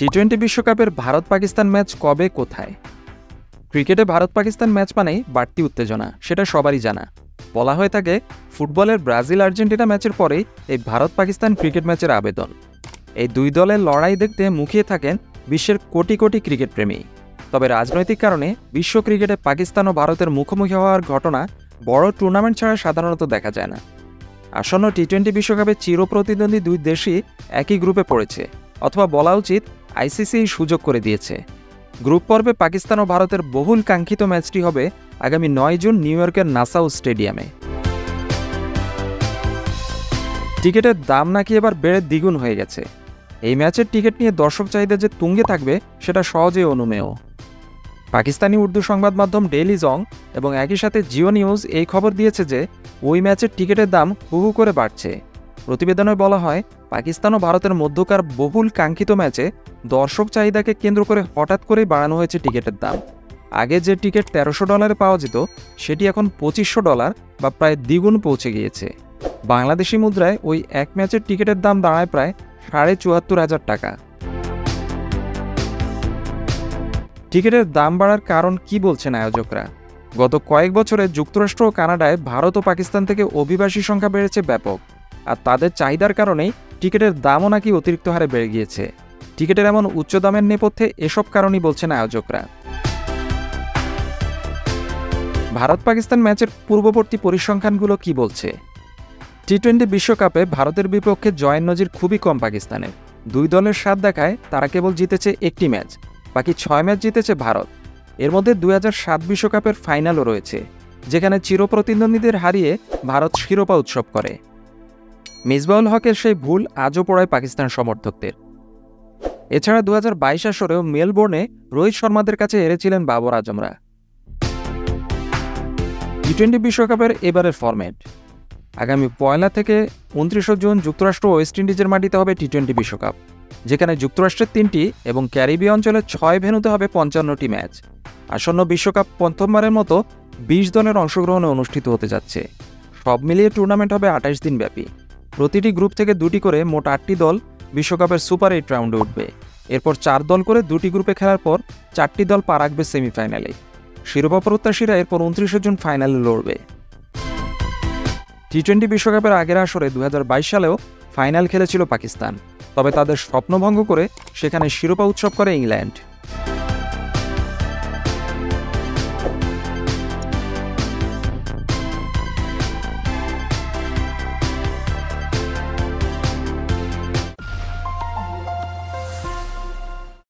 টি-20 বিশ্বকাপের ভারত পাকিস্তান ম্যাচ কবে কোথায়? ক্রিকেটে ভারত পাকিস্তান ম্যাচ মানেই বাড়তি উত্তেজনা, সেটা সবারই জানা। বলা হয়ে থাকে ফুটবলের ব্রাজিল আর্জেন্টিনা ম্যাচের পরেই এই ভারত পাকিস্তান ক্রিকেট ম্যাচের আবেদন। এই দুই দলের লড়াই দেখতে মুখিয়ে থাকেন বিশ্বের কোটি কোটি ক্রিকেট প্রেমী। তবে রাজনৈতিক কারণে বিশ্ব ক্রিকেটে পাকিস্তান ও ভারতের মুখোমুখি হওয়ার ঘটনা বড় টুর্নামেন্ট ছাড়া সাধারণত দেখা যায় না। আসন্ন টি-20 বিশ্বকাপে চিরপ্রতিদ্বন্দ্বী দুই দেশই একই গ্রুপে পড়েছে, অথবা বলা উচিত আইসিসি সুযোগ করে দিয়েছে। গ্রুপ পর্বে পাকিস্তান ও ভারতের বহুল কাঙ্ক্ষিত ম্যাচটি হবে আগামী 9 জুন নিউ ইয়র্কের নাসাউ স্টেডিয়ামে। টিকিটের দাম নাকি এবার বেড়ে দ্বিগুণ হয়ে গেছে। এই ম্যাচের টিকিট নিয়ে দর্শক চাহিদা যে তুঙ্গে থাকবে সেটা সহজেই অনুমেয়। পাকিস্তানি উর্দু সংবাদ মাধ্যম ডেইলি জং এবং একই সাথে জিও নিউজ এই খবর দিয়েছে যে ওই ম্যাচের টিকিটের দাম হু হু করে বাড়ছে। প্রতিবেদনে বলা হয়, পাকিস্তান ও ভারতের মধ্যকার বহুল কাঙ্ক্ষিত ম্যাচে দর্শক চাহিদাকে কেন্দ্র করে হঠাৎ করেই বাড়ানো হয়েছে টিকিটের দাম। আগে যে টিকিট $1300 পাওয়া যেত সেটি এখন $2500 বা প্রায় দ্বিগুণ পৌঁছে গিয়েছে। বাংলাদেশি মুদ্রায় ওই এক ম্যাচের টিকিটের দাম দাঁড়ায় প্রায় $74,500। টিকিটের দাম বাড়ার কারণ কি বলছেন আয়োজকরা? গত কয়েক বছরে যুক্তরাষ্ট্র ও কানাডায় ভারত ও পাকিস্তান থেকে অভিবাসী সংখ্যা বেড়েছে ব্যাপক, আর তাদের চাহিদার কারণেই টিকিটের দামও নাকি অতিরিক্ত হারে বেড়ে গিয়েছে। টিকিটের এমন উচ্চ দামের নেপথ্যে এসব কারণই বলছেন আয়োজকরা। ভারত পাকিস্তান ম্যাচের পূর্ববর্তী পরিসংখ্যানগুলো কি বলছে? টি-20 বিশ্বকাপে ভারতের বিপক্ষে জয়ের নজির খুবই কম পাকিস্তানের। দুই দলের স্বাদ দেখায় তারা কেবল জিতেছে একটি ম্যাচ, বাকি 6 ম্যাচ জিতেছে ভারত। এর মধ্যে 2007 বিশ্বকাপের ফাইনালও রয়েছে, যেখানে চিরপ্রতিদ্বন্দ্বীদের হারিয়ে ভারত শিরোপা উৎসব করে। মিসবাউল হকের সেই ভুল আজও পড়ায় পাকিস্তান সমর্থকদের। এছাড়া 2022 আসরেও মেলবোর্নে রোহিত শর্মাদের কাছে হেরেছিলেন বাবর আজমরা। টি-20 বিশ্বকাপের এবারের ফরম্যাট: আগামী 1 থেকে 29 জুন যুক্তরাষ্ট্র ও ওয়েস্ট ইন্ডিজের মাটিতে হবে টি-20 বিশ্বকাপ, যেখানে যুক্তরাষ্ট্রের 3টি এবং ক্যারিবীয় অঞ্চলের 6 ভেন্যুতে হবে 55টি ম্যাচ। আসন্ন বিশ্বকাপ প্রথমবারের মতো 20 দলের অংশগ্রহণে অনুষ্ঠিত হতে যাচ্ছে। সব মিলিয়ে টুর্নামেন্ট হবে 28 দিন ব্যাপী। প্রতিটি গ্রুপ থেকে 2টি করে মোট 8টি দল বিশ্বকাপের সুপার 8 রাউন্ডে উঠবে। এরপর 4 দল করে 2টি গ্রুপে খেলার পর 4টি দল পা রাখবে সেমিফাইনালে। শিরোপা প্রত্যাশীরা এরপর 29 জুন ফাইনালে লড়বে। টি-20 বিশ্বকাপের আগের আসরে 2022 সালেও ফাইনাল খেলেছিল পাকিস্তান, তবে তাদের স্বপ্নভঙ্গ করে সেখানে শিরোপা উৎসব করে ইংল্যান্ড।